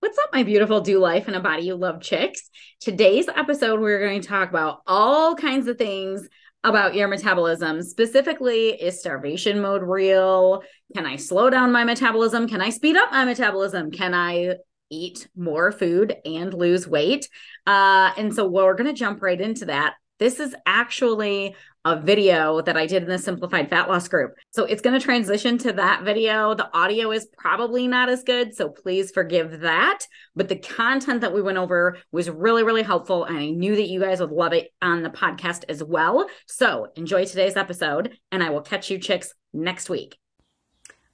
What's up, my beautiful do life and a body you love chicks? Today's episode, we're going to talk about all kinds of things about your metabolism. Specifically, is starvation mode real? Can I slow down my metabolism? Can I speed up my metabolism? Can I eat more food and lose weight? And so we're going to jump right into that. This is actually a video that I did in the Simplified Fat Loss group. So it's going to transition to that video. The audio is probably not as good, so please forgive that. But the content that we went over was really, really helpful. And I knew that you guys would love it on the podcast as well. So enjoy today's episode, and I will catch you chicks next week.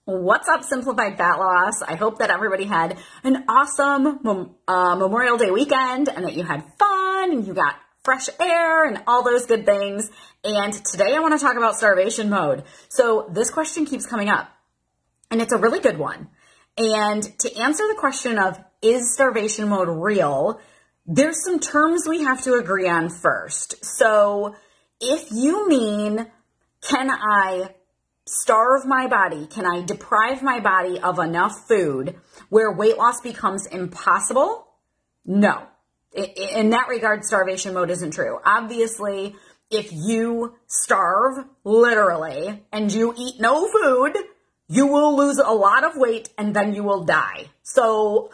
What's up, Simplified Fat Loss? I hope that everybody had an awesome Memorial Day weekend and that you had fun and you got fresh air and all those good things. And today I want to talk about starvation mode. So this question keeps coming up and it's a really good one. And to answer the question of, is starvation mode real? There's some terms we have to agree on first. So if you mean, can I starve my body? Can I deprive my body of enough food where weight loss becomes impossible? No. In that regard, starvation mode isn't true. Obviously, if you starve, literally, and you eat no food, you will lose a lot of weight and then you will die. So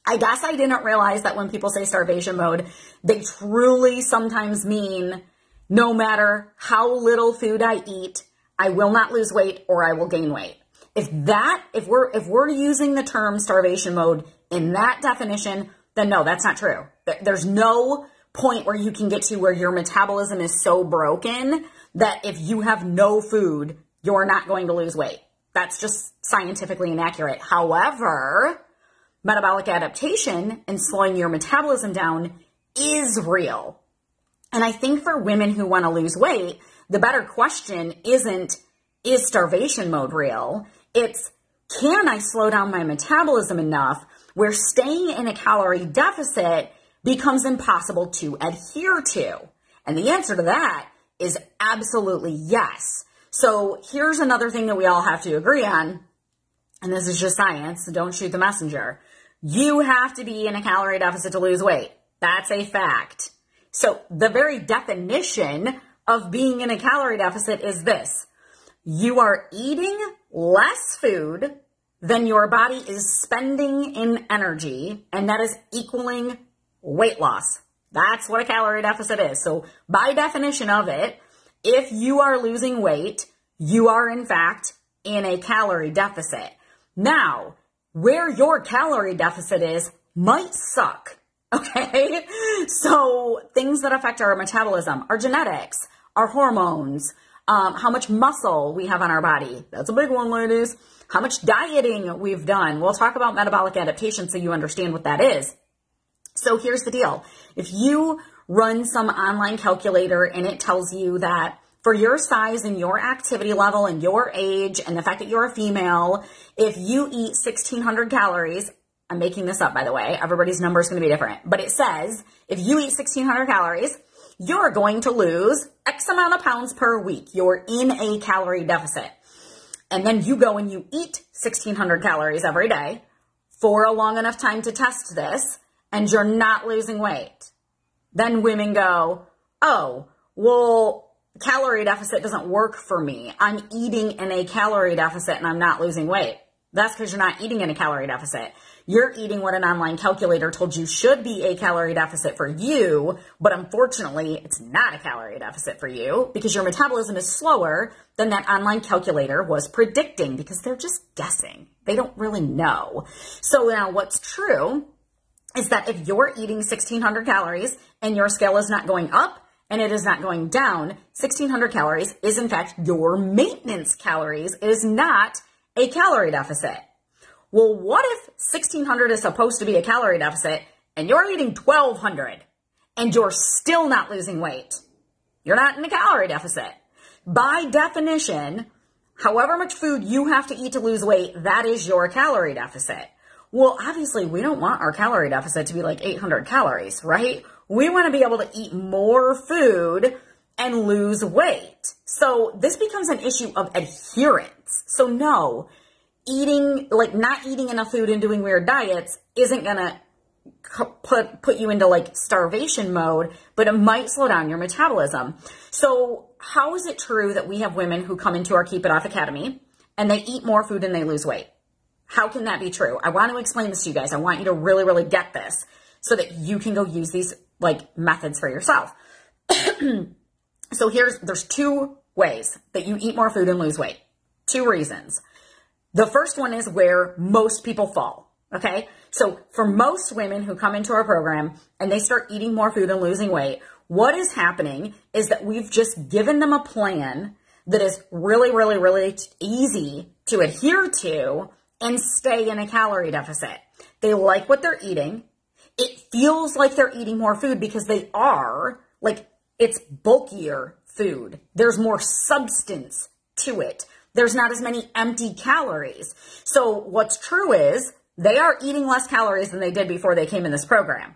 I guess I didn't realize that when people say starvation mode, they truly sometimes mean no matter how little food I eat, I will not lose weight or I will gain weight. If we're using the term starvation mode in that definition, then no, that's not true. There's no point where you can get to where your metabolism is so broken that if you have no food, you're not going to lose weight. That's just scientifically inaccurate. However, metabolic adaptation and slowing your metabolism down is real. And I think for women who want to lose weight, the better question isn't, is starvation mode real? It's, can I slow down my metabolism enough where staying in a calorie deficit becomes impossible to adhere to? And the answer to that is absolutely yes. So here's another thing that we all have to agree on, and this is just science, so don't shoot the messenger. You have to be in a calorie deficit to lose weight. That's a fact. So the very definition of being in a calorie deficit is this: you are eating less food than your body is spending in energy, and that is equaling weight loss. That's what a calorie deficit is. So by definition of it, if you are losing weight, you are in fact in a calorie deficit. Now, where your calorie deficit is might suck, okay? So things that affect our metabolism, our genetics, our hormones, how much muscle we have on our body. That's a big one, ladies. How much dieting we've done. We'll talk about metabolic adaptation so you understand what that is. So here's the deal. If you run some online calculator and it tells you that for your size and your activity level and your age and the fact that you're a female, if you eat 1,600 calories, I'm making this up, by the way, everybody's number is going to be different, but it says if you eat 1,600 calories, you're going to lose X amount of pounds per week. You're in a calorie deficit. And then you go and you eat 1,600 calories every day for a long enough time to test this, and you're not losing weight. Then women go, oh, well, calorie deficit doesn't work for me. I'm eating in a calorie deficit and I'm not losing weight. That's because you're not eating in a calorie deficit. You're eating what an online calculator told you should be a calorie deficit for you, but unfortunately, it's not a calorie deficit for you because your metabolism is slower than that online calculator was predicting because they're just guessing. They don't really know. So now what's true is that if you're eating 1,600 calories and your scale is not going up and it is not going down, 1,600 calories is in fact your maintenance calories. It is not a calorie deficit. Well, what if 1,600 is supposed to be a calorie deficit and you're eating 1,200 and you're still not losing weight? You're not in a calorie deficit. By definition, however much food you have to eat to lose weight, that is your calorie deficit. Well, obviously, we don't want our calorie deficit to be like 800 calories, right? We want to be able to eat more food and lose weight. So this becomes an issue of adherence. So no, eating, like not eating enough food and doing weird diets isn't going to put you into like starvation mode, but it might slow down your metabolism. So how is it true that we have women who come into our Keep It Off Academy and they eat more food and they lose weight? How can that be true? I want to explain this to you guys. I want you to really, really get this so that you can go use these like methods for yourself. So there's 2 ways that you eat more food and lose weight. 2 reasons. The first one is where most people fall. Okay. So for most women who come into our program and they start eating more food and losing weight, what is happening is that we've just given them a plan that is really, really, really easy to adhere to and stay in a calorie deficit. They like what they're eating. It feels like they're eating more food because they are, like, it's bulkier food. There's more substance to it. There's not as many empty calories. So what's true is they are eating less calories than they did before they came in this program.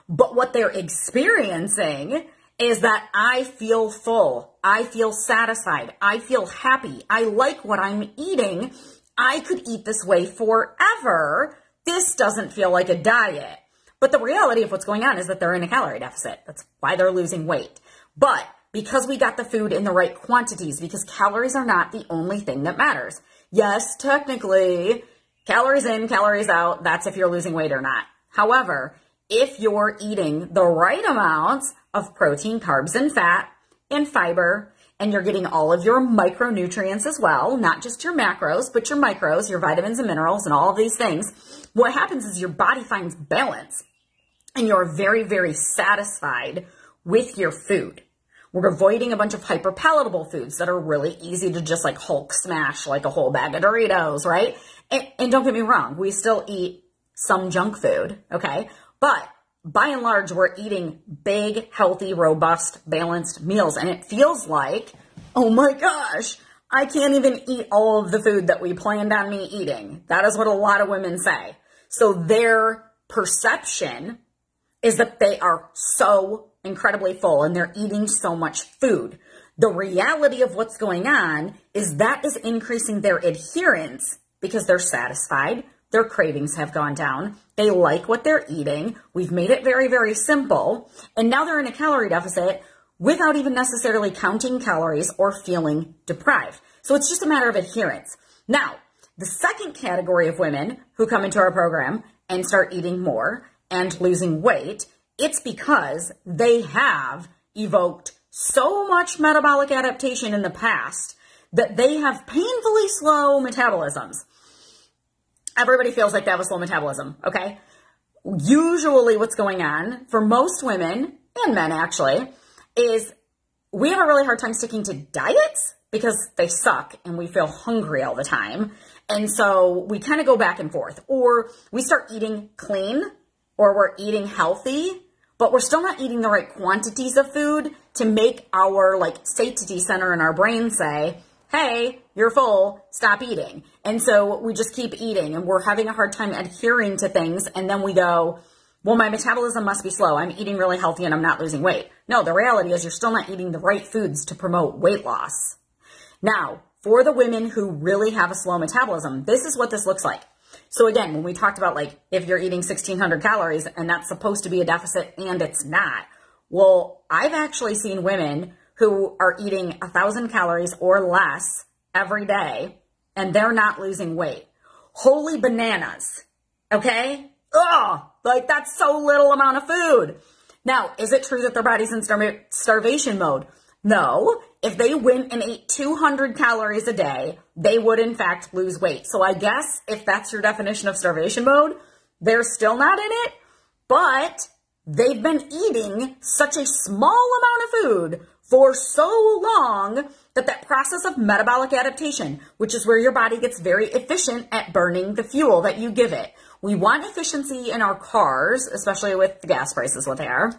But what they're experiencing is that I feel full. I feel satisfied. I feel happy. I like what I'm eating. I could eat this way forever. This doesn't feel like a diet. But the reality of what's going on is that they're in a calorie deficit. That's why they're losing weight. But because we got the food in the right quantities, because calories are not the only thing that matters. Yes, technically, calories in, calories out, that's if you're losing weight or not. However, if you're eating the right amounts of protein, carbs, and fat, and fiber, and you're getting all of your micronutrients as well, not just your macros, but your micros, your vitamins and minerals, and all of these things, what happens is your body finds balance, and you're very, very satisfied with your food. We're avoiding a bunch of hyperpalatable foods that are really easy to just like Hulk smash like a whole bag of Doritos, right? And don't get me wrong, we still eat some junk food, okay? But by and large, we're eating big, healthy, robust, balanced meals. And it feels like, oh my gosh, I can't even eat all of the food that we planned on me eating. That is what a lot of women say. So their perception is that they are so incredibly full and they're eating so much food. The reality of what's going on is that is increasing their adherence because they're satisfied. Their cravings have gone down. They like what they're eating. We've made it very, very simple. And now they're in a calorie deficit without even necessarily counting calories or feeling deprived. So it's just a matter of adherence. Now, the second category of women who come into our program and start eating more and losing weight, it's because they have evoked so much metabolic adaptation in the past that they have painfully slow metabolisms. Everybody feels like they have a slow metabolism, okay? Usually what's going on for most women and men actually is we have a really hard time sticking to diets because they suck and we feel hungry all the time. And so we kind of go back and forth, or we start eating clean or we're eating healthy, but we're still not eating the right quantities of food to make our like satiety center in our brain say, hey, you're full, stop eating. And so we just keep eating and we're having a hard time adhering to things. And then we go, well, my metabolism must be slow. I'm eating really healthy and I'm not losing weight. No, the reality is you're still not eating the right foods to promote weight loss. Now, for the women who really have a slow metabolism, this is what this looks like. So again, when we talked about like if you're eating 1,600 calories and that's supposed to be a deficit and it's not, well, I've actually seen women who are eating 1,000 calories or less every day, and they're not losing weight. Holy bananas, okay? Ugh, like that's so little amount of food. Now, is it true that their body's in starvation mode? No. If they went and ate 200 calories a day, they would in fact lose weight. So I guess if that's your definition of starvation mode, they're still not in it, but they've been eating such a small amount of food for so long that process of metabolic adaptation, which is where your body gets very efficient at burning the fuel that you give it. We want efficiency in our cars, especially with the gas prices what they are.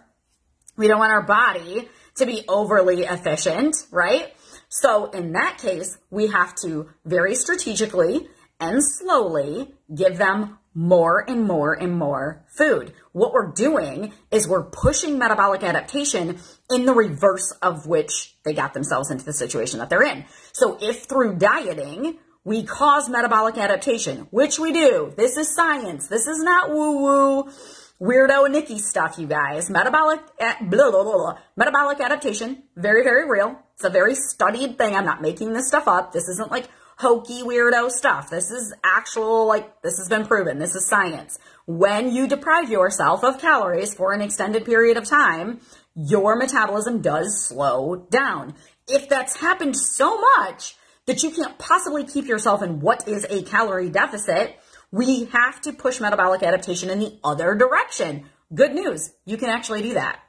We don't want our body to be overly efficient, right? So in that case, we have to very strategically and slowly give them more and more and more food. What we're doing is we're pushing metabolic adaptation in the reverse of which they got themselves into the situation that they're in. So if through dieting, we cause metabolic adaptation, which we do. This is science. This is not woo-woo, weirdo Nikki stuff, you guys. Metabolic adaptation, very, very real. It's a very studied thing. I'm not making this stuff up. This isn't like hokey weirdo stuff. This is actual, like, this has been proven. This is science. When you deprive yourself of calories for an extended period of time, your metabolism does slow down. If that's happened so much that you can't possibly keep yourself in what is a calorie deficit, we have to push metabolic adaptation in the other direction. Good news, you can actually do that.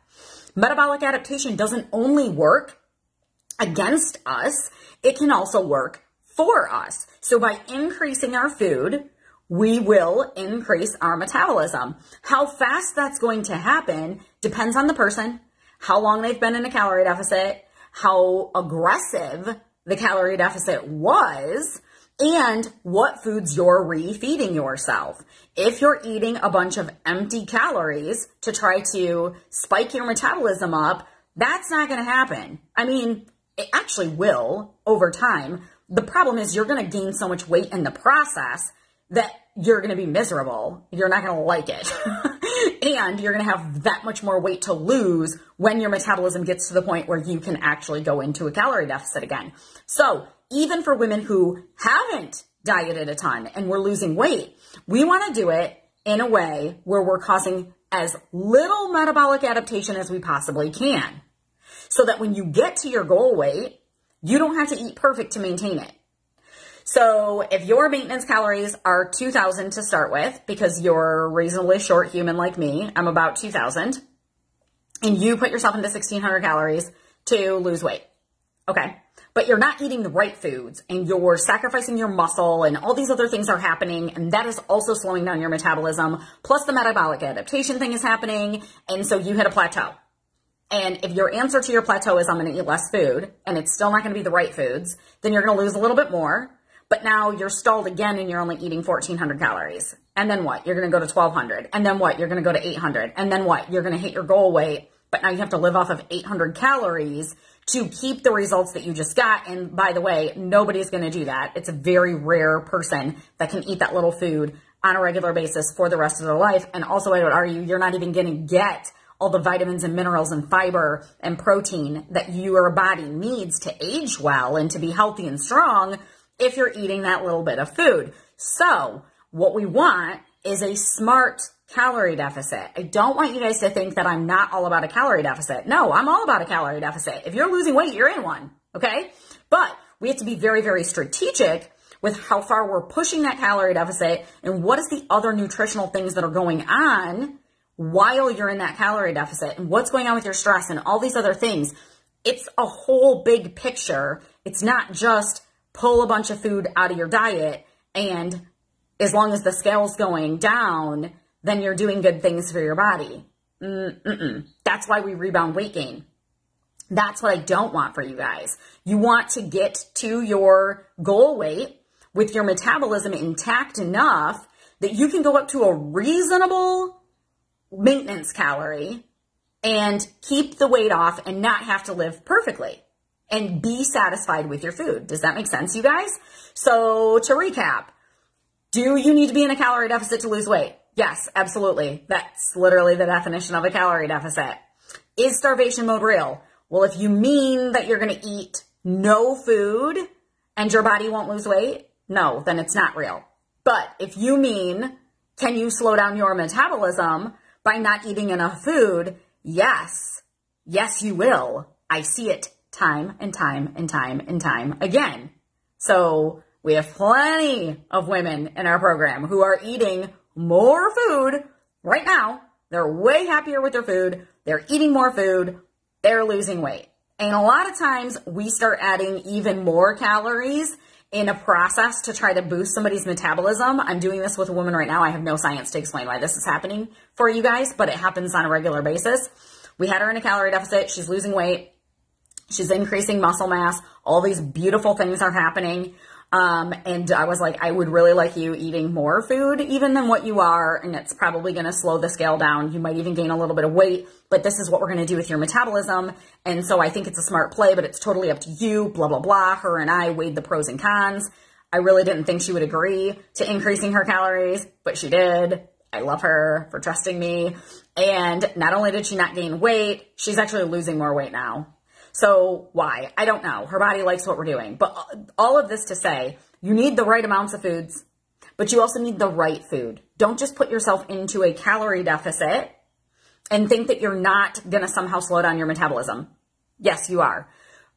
Metabolic adaptation doesn't only work against us, it can also work for us. So by increasing our food, we will increase our metabolism. How fast that's going to happen depends on the person, how long they've been in a calorie deficit, how aggressive the calorie deficit was, and what foods you're refeeding yourself. If you're eating a bunch of empty calories to try to spike your metabolism up, that's not going to happen. I mean, it actually will over time. The problem is you're going to gain so much weight in the process that you're going to be miserable. You're not going to like it. And you're going to have that much more weight to lose when your metabolism gets to the point where you can actually go into a calorie deficit again. So even for women who haven't dieted a ton and we're losing weight, we want to do it in a way where we're causing as little metabolic adaptation as we possibly can. So that when you get to your goal weight, you don't have to eat perfect to maintain it. So if your maintenance calories are 2,000 to start with, because you're a reasonably short human like me, I'm about 2,000, and you put yourself into 1,600 calories to lose weight, okay? But you're not eating the right foods, and you're sacrificing your muscle, and all these other things are happening, and that is also slowing down your metabolism, plus the metabolic adaptation thing is happening, and so you hit a plateau. And if your answer to your plateau is I'm going to eat less food, and it's still not going to be the right foods, then you're going to lose a little bit more. But now you're stalled again and you're only eating 1,400 calories. And then what? You're going to go to 1,200. And then what? You're going to go to 800. And then what? You're going to hit your goal weight. But now you have to live off of 800 calories to keep the results that you just got. And by the way, nobody's going to do that. It's a very rare person that can eat that little food on a regular basis for the rest of their life. And also, I would argue, you're not even going to get all the vitamins and minerals and fiber and protein that your body needs to age well and to be healthy and strong if you're eating that little bit of food. So what we want is a smart calorie deficit. I don't want you guys to think that I'm not all about a calorie deficit. No, I'm all about a calorie deficit. If you're losing weight, you're in one, okay? But we have to be very, very strategic with how far we're pushing that calorie deficit and what is the other nutritional things that are going on while you're in that calorie deficit and what's going on with your stress and all these other things. It's a whole big picture. It's not just pull a bunch of food out of your diet, and as long as the scale's going down, then you're doing good things for your body. That's why we rebound weight gain. That's what I don't want for you guys. You want to get to your goal weight with your metabolism intact enough that you can go up to a reasonable maintenance calorie and keep the weight off and not have to live perfectly and be satisfied with your food. Does that make sense, you guys? So to recap, do you need to be in a calorie deficit to lose weight? Yes, absolutely. That's literally the definition of a calorie deficit. Is starvation mode real? Well, if you mean that you're going to eat no food and your body won't lose weight, no, then it's not real. But if you mean, can you slow down your metabolism by not eating enough food? Yes. Yes, you will. I see it time and time and time and time again. So we have plenty of women in our program who are eating more food right now. They're way happier with their food. They're eating more food. They're losing weight. And a lot of times we start adding even more calories in a process to try to boost somebody's metabolism. I'm doing this with a woman right now. I have no science to explain why this is happening for you guys, but it happens on a regular basis. We had her in a calorie deficit. She's losing weight. She's increasing muscle mass. All these beautiful things are happening. And I was like, I would really like you eating more food even than what you are. And it's probably going to slow the scale down. You might even gain a little bit of weight, but this is what we're going to do with your metabolism. And so I think it's a smart play, but it's totally up to you, blah, blah, blah. Her and I weighed the pros and cons. I really didn't think she would agree to increasing her calories, but she did. I love her for trusting me. And not only did she not gain weight, she's actually losing more weight now. So why? I don't know. Her body likes what we're doing. But all of this to say, you need the right amounts of foods, but you also need the right food. Don't just put yourself into a calorie deficit and think that you're not going to somehow slow down your metabolism. Yes, you are.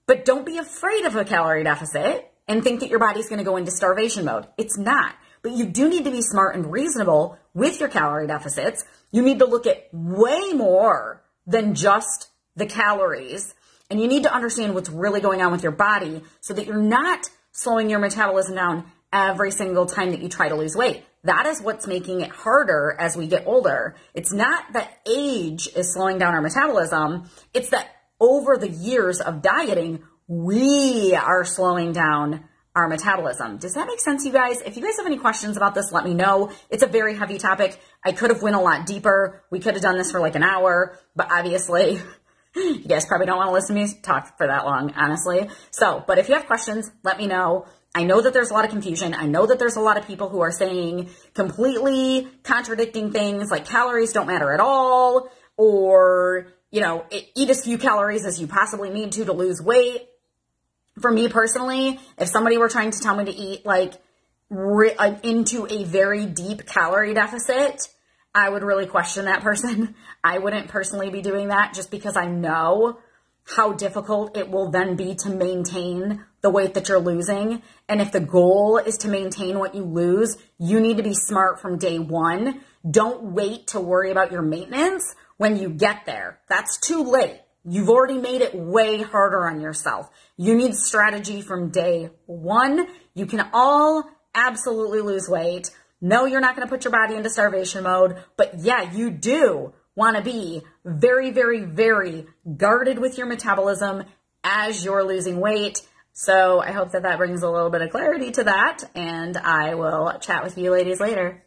But don't be afraid of a calorie deficit and think that your body's going to go into starvation mode. It's not. But you do need to be smart and reasonable with your calorie deficits. You need to look at way more than just the calories. And you need to understand what's really going on with your body so that you're not slowing your metabolism down every single time that you try to lose weight. That is what's making it harder as we get older. It's not that age is slowing down our metabolism. It's that over the years of dieting, we are slowing down our metabolism. Does that make sense, you guys? If you guys have any questions about this, let me know. It's a very heavy topic. I could have went a lot deeper. We could have done this for like an hour, but obviously you guys probably don't want to listen to me talk for that long, honestly. So, but if you have questions, let me know. I know that there's a lot of confusion. I know that there's a lot of people who are saying completely contradicting things like calories don't matter at all, or, you know, eat as few calories as you possibly need to lose weight. For me personally, if somebody were trying to tell me to eat like into a very deep calorie deficit, I would really question that person. I wouldn't personally be doing that just because I know how difficult it will then be to maintain the weight that you're losing. And if the goal is to maintain what you lose, you need to be smart from day one. Don't wait to worry about your maintenance when you get there. That's too late. You've already made it way harder on yourself. You need strategy from day one. You can all absolutely lose weight. No, you're not going to put your body into starvation mode, but yeah, you do want to be very, very, very guarded with your metabolism as you're losing weight. So I hope that that brings a little bit of clarity to that, and I will chat with you ladies later.